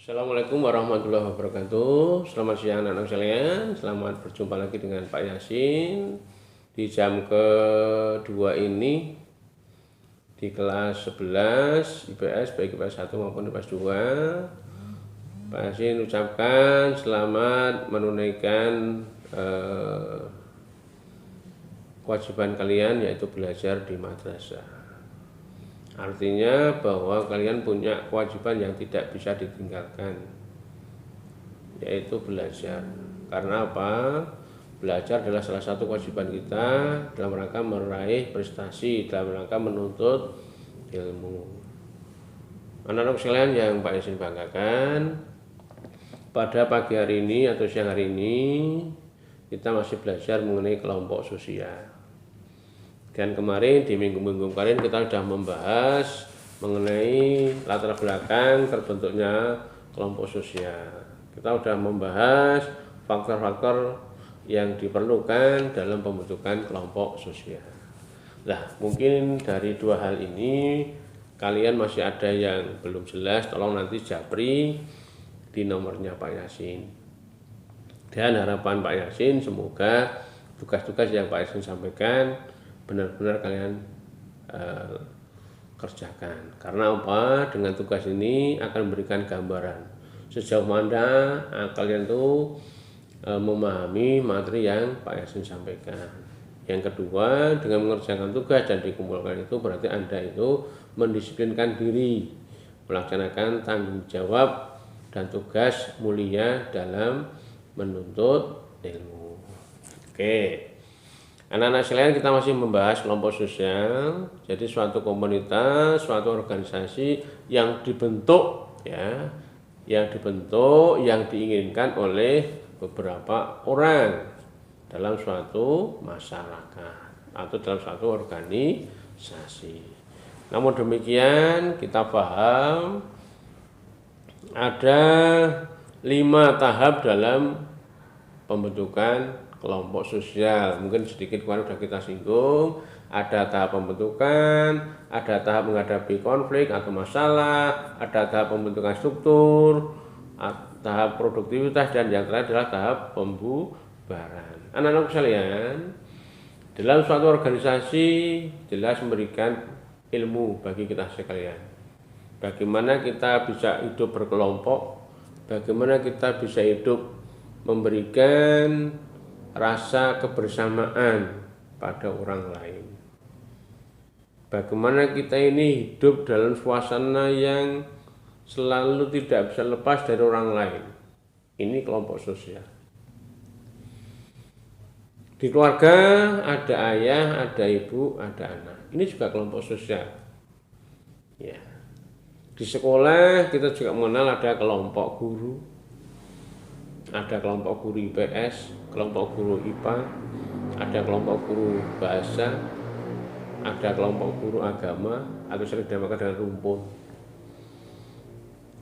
Assalamualaikum warahmatullahi wabarakatuh. Selamat siang anak-anak sekalian. Selamat berjumpa lagi dengan Pak Yasin di jam kedua ini di kelas 11 IPS, baik IPS 1 maupun IPS 2. Pak Yasin ucapkan selamat menunaikan kewajiban kalian, yaitu belajar di madrasah. Artinya bahwa kalian punya kewajiban yang tidak bisa ditinggalkan, yaitu belajar. Karena apa? Belajar adalah salah satu kewajiban kita dalam rangka meraih prestasi, dalam rangka menuntut ilmu. Anak-anak sekalian yang Pak Yasin banggakan, pada pagi hari ini atau siang hari ini kita masih belajar mengenai kelompok sosial. Dan kemarin di minggu-minggu kemarin kita sudah membahas mengenai latar belakang terbentuknya kelompok sosial. Kita sudah membahas faktor-faktor yang diperlukan dalam pembentukan kelompok sosial. Nah, mungkin dari dua hal ini kalian masih ada yang belum jelas, tolong nanti japri di nomornya Pak Yasin. Dan harapan Pak Yasin semoga tugas-tugas yang Pak Yasin sampaikan benar-benar kalian kerjakan. Karena apa? Dengan tugas ini akan memberikan gambaran sejauh mana kalian tuh memahami materi yang Pak Yasin sampaikan. Yang kedua, dengan mengerjakan tugas dan dikumpulkan itu berarti Anda itu mendisiplinkan diri, melaksanakan tanggung jawab dan tugas mulia dalam menuntut ilmu. Oke. Anak-anak sekalian, kita masih membahas kelompok sosial. Jadi suatu komunitas, suatu organisasi yang dibentuk yang diinginkan oleh beberapa orang dalam suatu masyarakat atau dalam suatu organisasi. Namun demikian, kita paham ada 5 tahap dalam pembentukan kelompok sosial. Mungkin sedikit kemarin sudah kita singgung. Ada tahap pembentukan, ada tahap menghadapi konflik atau masalah, ada tahap pembentukan struktur, tahap produktivitas, dan yang terakhir adalah tahap pembubaran. Anak-anak sekalian, dalam suatu organisasi jelas memberikan ilmu bagi kita sekalian. Bagaimana kita bisa hidup berkelompok, bagaimana kita bisa hidup memberikan rasa kebersamaan pada orang lain. Bagaimana kita ini hidup dalam suasana yang selalu tidak bisa lepas dari orang lain. Ini kelompok sosial. Di keluarga ada ayah, ada ibu, ada anak. Ini juga kelompok sosial. Ya. Di sekolah kita juga mengenal ada kelompok guru. Ada kelompok guru IPS, kelompok guru IPA, ada kelompok guru bahasa, ada kelompok guru agama atau sering dinamakan dengan rumpun.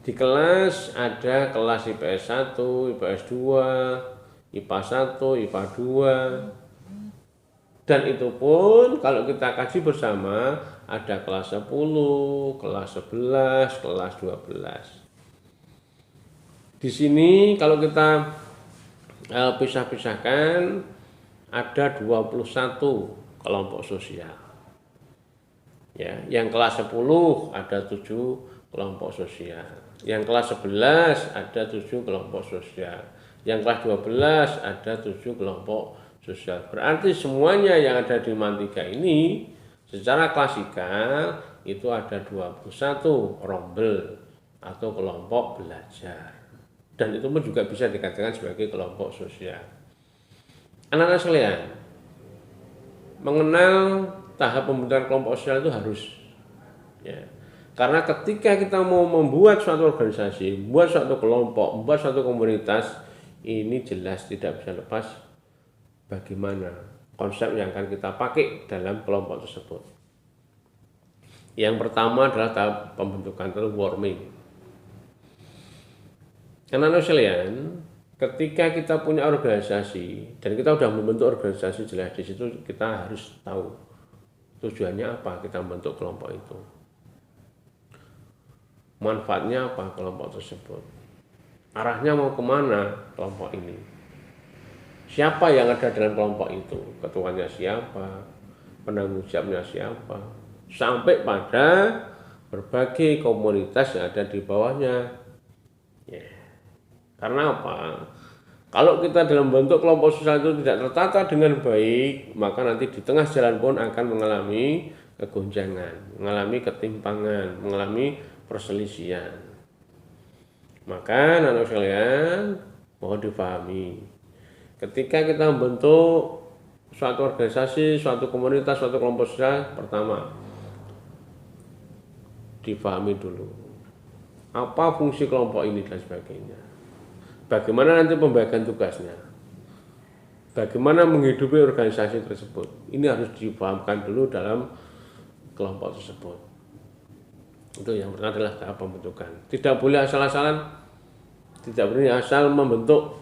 Di kelas ada kelas IPS 1, IPS 2, IPA 1, IPA 2. Dan itu pun kalau kita kaji bersama ada kelas 10, kelas 11, kelas 12. Di sini kalau kita pisah-pisahkan ada 21 kelompok sosial. Ya, yang kelas 10 ada 7 kelompok sosial. Yang kelas 11 ada 7 kelompok sosial. Yang kelas 12 ada 7 kelompok sosial. Berarti semuanya yang ada di MAN 3 ini secara klasikal itu ada 21 rombel atau kelompok belajar. Dan itu pun juga bisa dikatakan sebagai kelompok sosial. Anak-anak sekalian, mengenal tahap pembentukan kelompok sosial itu harus. Ya. Karena ketika kita mau membuat suatu organisasi, membuat suatu kelompok, membuat suatu komunitas, ini jelas tidak bisa lepas bagaimana konsep yang akan kita pakai dalam kelompok tersebut. Yang pertama adalah tahap pembentukan atau warming. Anak-anak sekalian, ketika kita punya organisasi dan kita sudah membentuk organisasi, jelas di situ kita harus tahu tujuannya apa kita membentuk kelompok itu, manfaatnya apa kelompok tersebut. arahnya mau kemana kelompok ini, siapa yang ada dalam kelompok itu, ketuanya siapa, penanggung jawabnya siapa, sampai pada berbagai komunitas yang ada di bawahnya. Ya. Karena apa? Kalau kita dalam bentuk kelompok sosial itu tidak tertata dengan baik, maka nanti di tengah jalan pun akan mengalami kegonjangan, mengalami ketimpangan, mengalami perselisihan. Maka anak sekalian, mohon dipahami, ketika kita membentuk suatu organisasi, suatu komunitas, suatu kelompok sosial, pertama dipahami dulu apa fungsi kelompok ini dan sebagainya. Bagaimana nanti pembagian tugasnya, bagaimana menghidupi organisasi tersebut. Ini harus dipahamkan dulu dalam kelompok tersebut. Itu yang pertama adalah tahap pembentukan. Tidak boleh asal-asalan, tidak boleh asal membentuk.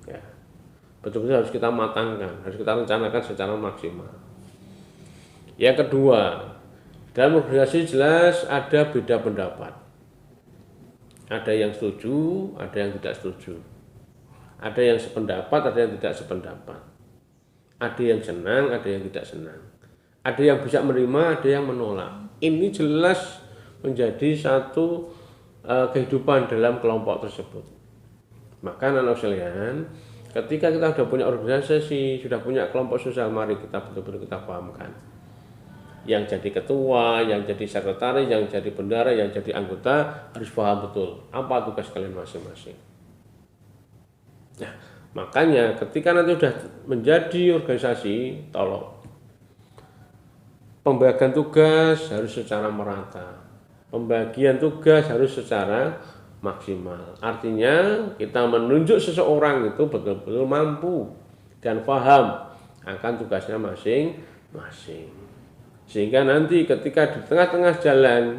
Ya. Betul-betul harus kita matangkan, harus kita rencanakan secara maksimal. Yang kedua, dalam organisasi jelas ada beda pendapat. Ada yang setuju, ada yang tidak setuju. Ada yang sependapat, ada yang tidak sependapat. Ada yang senang, ada yang tidak senang. Ada yang bisa menerima, ada yang menolak. Ini jelas menjadi satu kehidupan dalam kelompok tersebut. Maka anak sekalian, ketika kita sudah punya organisasi, sudah punya kelompok sosial, mari kita betul-betul kita pahamkan. Yang jadi ketua, yang jadi sekretaris, yang jadi bendahara, yang jadi anggota harus paham betul apa tugas kalian masing-masing. Nah, makanya ketika nanti sudah menjadi organisasi, tolong pembagian tugas harus secara merata. Pembagian tugas harus secara maksimal. Artinya kita menunjuk seseorang itu betul-betul mampu dan paham akan tugasnya masing-masing. Sehingga nanti ketika di tengah-tengah jalan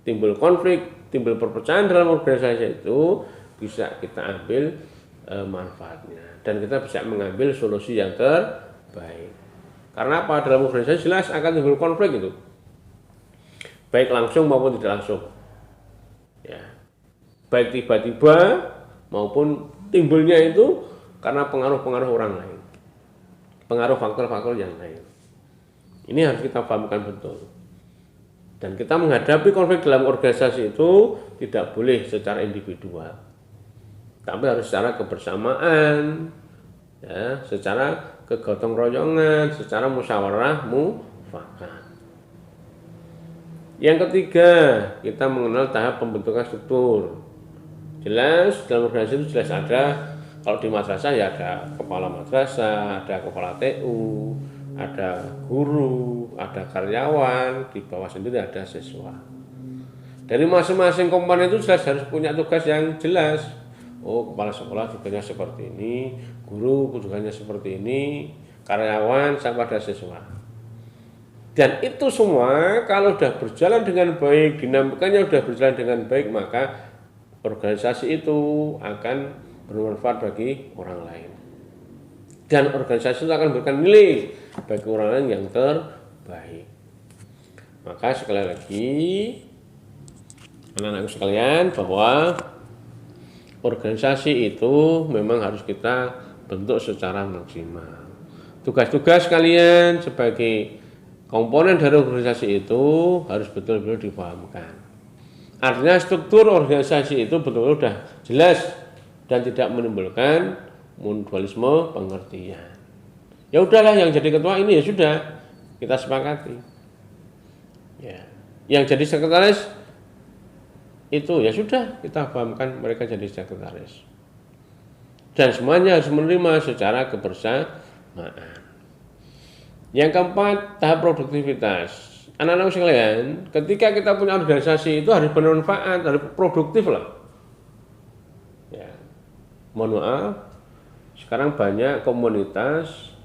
timbul konflik, timbul perpecahan dalam organisasi itu bisa kita ambil manfaatnya dan kita bisa mengambil solusi yang terbaik. Karena apa? Dalam organisasi jelas akan timbul konflik itu, baik langsung maupun tidak langsung. Ya, baik tiba-tiba maupun timbulnya itu karena pengaruh-pengaruh orang lain, pengaruh faktor-faktor yang lain. Ini harus kita pahamkan betul. Dan kita menghadapi konflik dalam organisasi itu tidak boleh secara individual, tapi harus secara kebersamaan, ya, secara kegotong royongan, secara musyawarah mufakat. Yang ketiga, kita mengenal tahap pembentukan struktur. Jelas dalam organisasi itu jelas ada, kalau di madrasah ya ada kepala madrasah, ada kepala TU, ada guru, ada karyawan, di bawah sendiri ada siswa. Dari masing-masing komponen itu jelas harus punya tugas yang jelas. Oh, kepala sekolah tugasnya seperti ini, guru tugasnya seperti ini, karyawan sampai ada siswa. Dan itu semua kalau sudah berjalan dengan baik, dinamikanya sudah berjalan dengan baik, maka organisasi itu akan bermanfaat bagi orang lain. Dan organisasi itu akan memberikan nilai bagi orang lain yang terbaik. Maka sekali lagi anak-anakku sekalian, bahwa organisasi itu memang harus kita bentuk secara maksimal. Tugas-tugas kalian sebagai komponen dari organisasi itu harus betul-betul dipahamkan. Artinya struktur organisasi itu betul-betul sudah jelas dan tidak menimbulkan mutualisme pengertian. Ya udahlah, yang jadi ketua ini ya sudah kita sepakati. Ya, yang jadi sekretaris itu ya sudah kita pahamkan mereka jadi sekretaris. Dan semuanya harus menerima secara kebersamaan. Yang keempat, tahap produktivitas. Anak-anak sekalian, ketika kita punya organisasi itu harus bermanfaat, harus produktif lah. Ya, mohon maaf, sekarang banyak komunitas,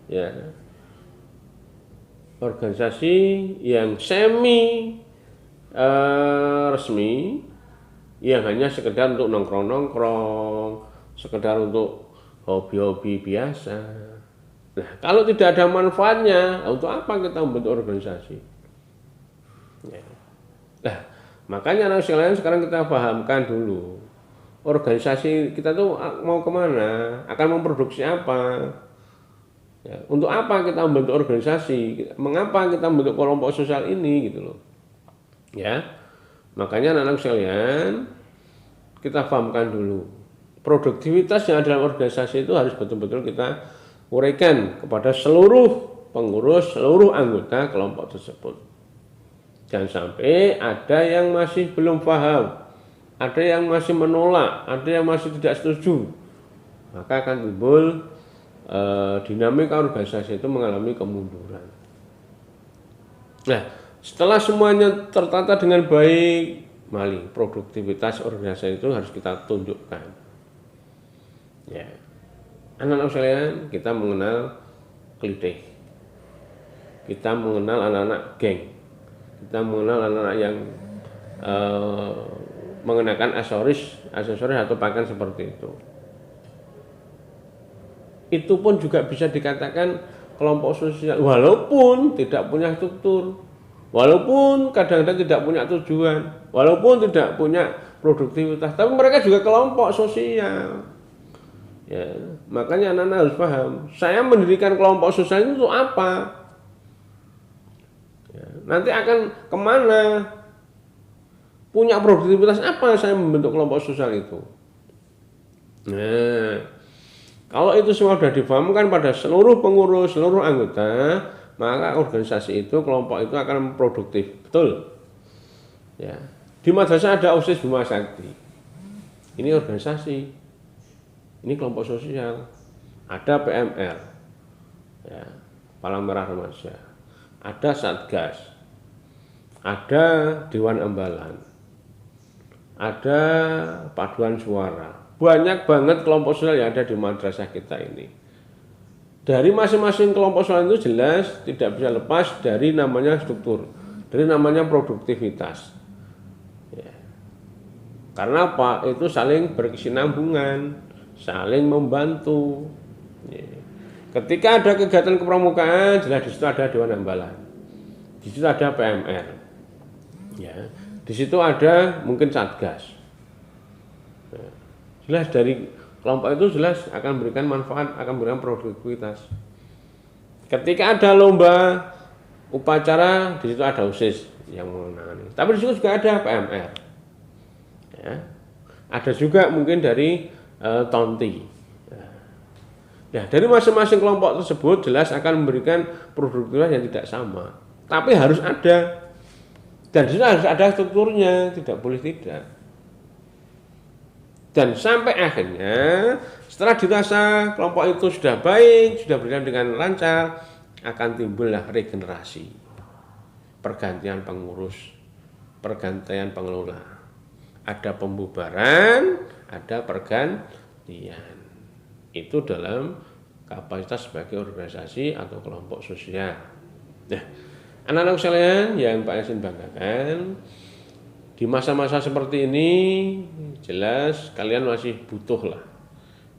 ya, organisasi yang semi resmi, yang hanya sekedar untuk nongkrong-nongkrong, sekedar untuk hobi-hobi biasa. Nah, kalau tidak ada manfaatnya, untuk apa kita membentuk organisasi? Ya. Nah, makanya anak sekalian sekarang kita pahamkan dulu organisasi kita tuh mau kemana, akan memproduksi apa. Ya, untuk apa kita membentuk organisasi? Mengapa kita membentuk kelompok sosial ini gitu loh. Ya. Makanya anak-anak sekalian, kita pahamkan dulu. Produktivitas yang ada dalam organisasi itu harus betul-betul kita uraikan kepada seluruh pengurus, seluruh anggota kelompok tersebut. Jangan sampai ada yang masih belum paham, ada yang masih menolak, ada yang masih tidak setuju. Maka akan timbul dinamika organisasi itu mengalami kemunduran. Nah, setelah semuanya tertata dengan baik, mari produktivitas organisasi itu harus kita tunjukkan. Ya, anak-anak sekalian, kita mengenal klitih, kita mengenal anak-anak geng, kita mengenal anak-anak yang mengenakan aksesoris atau pakaian seperti itu. Itu pun juga bisa dikatakan kelompok sosial, walaupun tidak punya struktur, walaupun kadang-kadang tidak punya tujuan, walaupun tidak punya produktivitas, tapi mereka juga kelompok sosial. Ya, makanya anak-anak harus paham, saya mendirikan kelompok sosial itu untuk apa? Ya, nanti akan kemana? Punya produktivitas apa saya membentuk kelompok sosial itu? Nah, kalau itu semua sudah dipahamkan pada seluruh pengurus, seluruh anggota, maka organisasi itu, kelompok itu akan produktif, betul. Ya, di madrasah ada OSIS Bima Sakti. Ini organisasi, ini kelompok sosial. Ada PMR, ya, Palang Merah Remaja. Ada Satgas, ada Dewan Ambalan, ada Paduan Suara. Banyak banget kelompok sosial yang ada di madrasah kita ini. Dari masing-masing kelompok sosial itu jelas tidak bisa lepas dari namanya struktur, dari namanya produktivitas. Ya. Karena apa? Itu saling berkesinambungan, saling membantu. Ya. Ketika ada kegiatan kepramukaan, jelas di situ ada Dewan Ambalan, di situ ada PMR, ya, di situ ada mungkin Satgas. Jelas dari kelompok itu jelas akan memberikan manfaat, akan memberikan produktivitas. Ketika ada lomba upacara, di situ ada OSIS yang menangani. Tapi di situ juga ada PMR. Ya. Ada juga mungkin dari Tonti. Ya, dari masing-masing kelompok tersebut jelas akan memberikan produktivitas yang tidak sama. Tapi harus ada. Dan di situ harus ada strukturnya, tidak boleh tidak. Dan sampai akhirnya setelah dirasa kelompok itu sudah baik, sudah berjalan dengan lancar, akan timbullah regenerasi, pergantian pengurus, pergantian pengelola. Ada pembubaran, ada pergantian. Itu dalam kapasitas sebagai organisasi atau kelompok sosial. Nah, anak-anak sekalian yang Pak Yasin banggakan, di masa-masa seperti ini jelas kalian masih butuh lah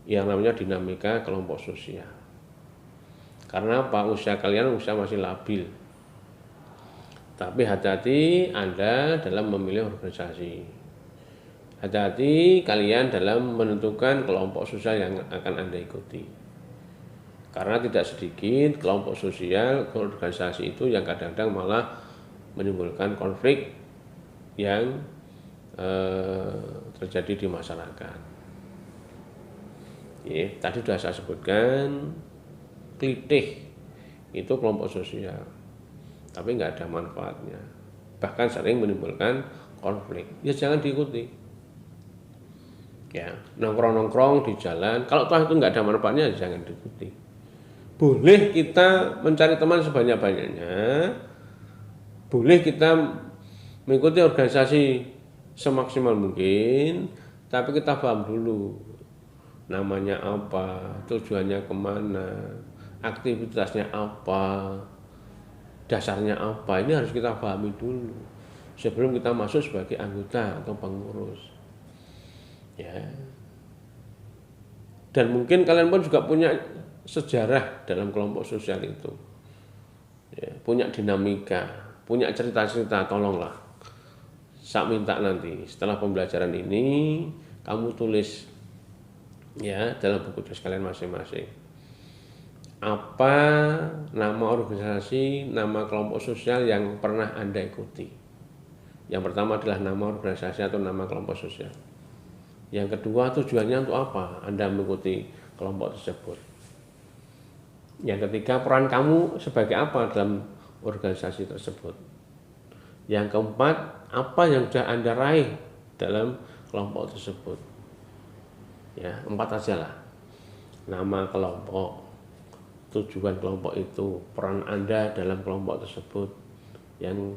yang namanya dinamika kelompok sosial. Karena apa? Usia kalian masih labil. Tapi hati-hati Anda dalam memilih organisasi. Hati-hati kalian dalam menentukan kelompok sosial yang akan Anda ikuti. Karena tidak sedikit kelompok sosial, organisasi itu yang kadang-kadang malah menimbulkan konflik yang terjadi di masyarakat. Ya, tadi sudah saya sebutkan, klitih itu kelompok sosial, tapi nggak ada manfaatnya, bahkan sering menimbulkan konflik. Ya jangan diikuti. Ya, nongkrong-nongkrong di jalan, kalau toh itu nggak ada manfaatnya, jangan diikuti. Boleh kita mencari teman sebanyak-banyaknya, boleh kita mengikuti organisasi semaksimal mungkin, tapi kita paham dulu namanya apa, tujuannya kemana, aktivitasnya apa, dasarnya apa. Ini harus kita pahami dulu sebelum kita masuk sebagai anggota atau pengurus. Ya. Dan mungkin kalian pun juga punya sejarah dalam kelompok sosial itu. Ya, punya dinamika, punya cerita-cerita, tolonglah. Saya minta nanti setelah pembelajaran ini kamu tulis ya dalam buku tulis kalian masing-masing. Apa nama organisasi, nama kelompok sosial yang pernah Anda ikuti? Yang pertama adalah nama organisasi atau nama kelompok sosial. Yang kedua, tujuannya untuk apa Anda mengikuti kelompok tersebut? Yang ketiga, peran kamu sebagai apa dalam organisasi tersebut? Yang keempat, apa yang sudah Anda raih dalam kelompok tersebut? Ya, 4 aja lah. Nama kelompok, tujuan kelompok itu, peran Anda dalam kelompok tersebut. Yang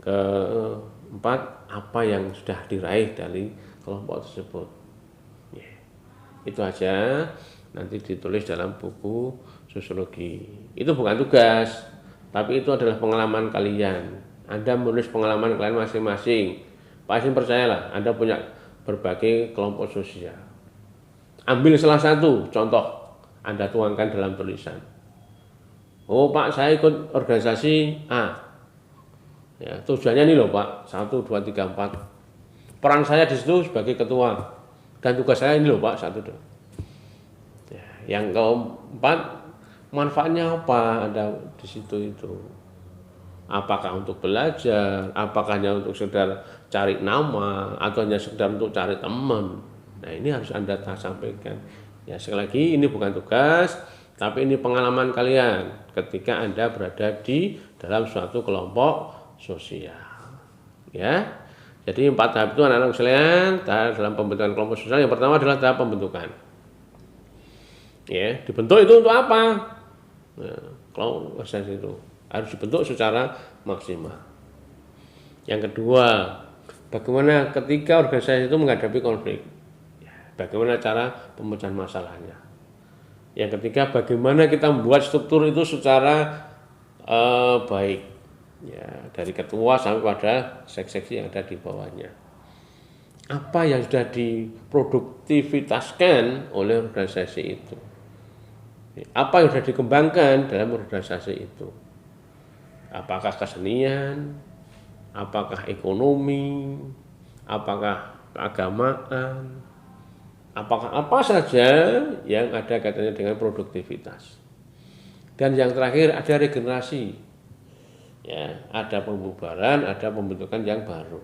keempat, apa yang sudah diraih dari kelompok tersebut. Ya, itu aja, nanti ditulis dalam buku sosiologi. Itu bukan tugas, tapi itu adalah pengalaman kalian. Anda menulis pengalaman kalian masing-masing. Pak Yasin percayalah, Anda punya berbagai kelompok sosial. Ambil salah satu contoh, Anda tuangkan dalam tulisan. Oh Pak, saya ikut organisasi A. Ya, tujuannya ini loh Pak, 1, 2, 3, 4. Peran saya di situ sebagai ketua. Dan tugas saya ini loh Pak, 1, 2. Ya, yang keempat, manfaatnya apa Anda di situ itu? Apakah untuk belajar, apakah hanya untuk sekedar cari nama, atau hanya sekedar untuk cari teman? Nah ini harus Anda sampaikan. Ya sekali lagi ini bukan tugas, tapi ini pengalaman kalian ketika Anda berada di dalam suatu kelompok sosial. Ya, jadi 4 tahap itu anak-anak sekalian dalam pembentukan kelompok sosial. Yang pertama adalah tahap pembentukan. Ya, dibentuk itu untuk apa? Nah, kelompok sosial itu harus dibentuk secara maksimal. Yang kedua, bagaimana ketika organisasi itu menghadapi konflik? Bagaimana cara pemecahan masalahnya? Yang ketiga, bagaimana kita membuat struktur itu secara baik, ya, dari ketua sampai pada seksi-seksi yang ada di bawahnya. Apa yang sudah diproduktivitaskan oleh organisasi itu? Apa yang sudah dikembangkan dalam organisasi itu? Apakah kesenian? Apakah ekonomi? Apakah keagamaan? Apakah apa saja yang ada kaitannya dengan produktivitas. Dan yang terakhir ada regenerasi. Ya, ada pembubaran, ada pembentukan yang baru.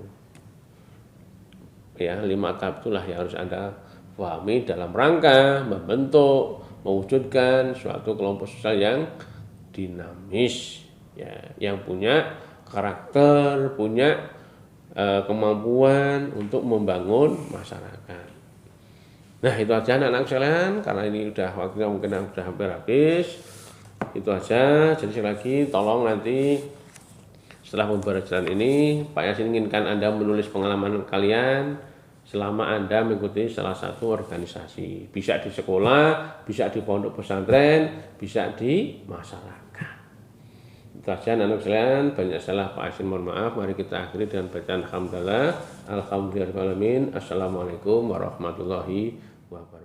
Ya, 5 tahap itulah yang harus Anda pahami dalam rangka membentuk, mewujudkan suatu kelompok sosial yang dinamis, ya, yang punya karakter, punya kemampuan untuk membangun masyarakat. Nah itu aja anak-anak sekalian, karena ini udah waktunya mungkin sudah hampir habis. Itu aja, jadi sekali lagi tolong nanti setelah pembelajaran ini Pak Yasin inginkan Anda menulis pengalaman kalian selama Anda mengikuti salah satu organisasi. Bisa di sekolah, bisa di pondok pesantren, bisa di masyarakat. Itu aja anak-anak sekalian, banyak salah Pak Yasin mohon maaf. Mari kita akhiri dengan bacaan alhamdulillah. Alhamdulillahirabbil alamin. Assalamualaikum warahmatullahi wabarakatuh.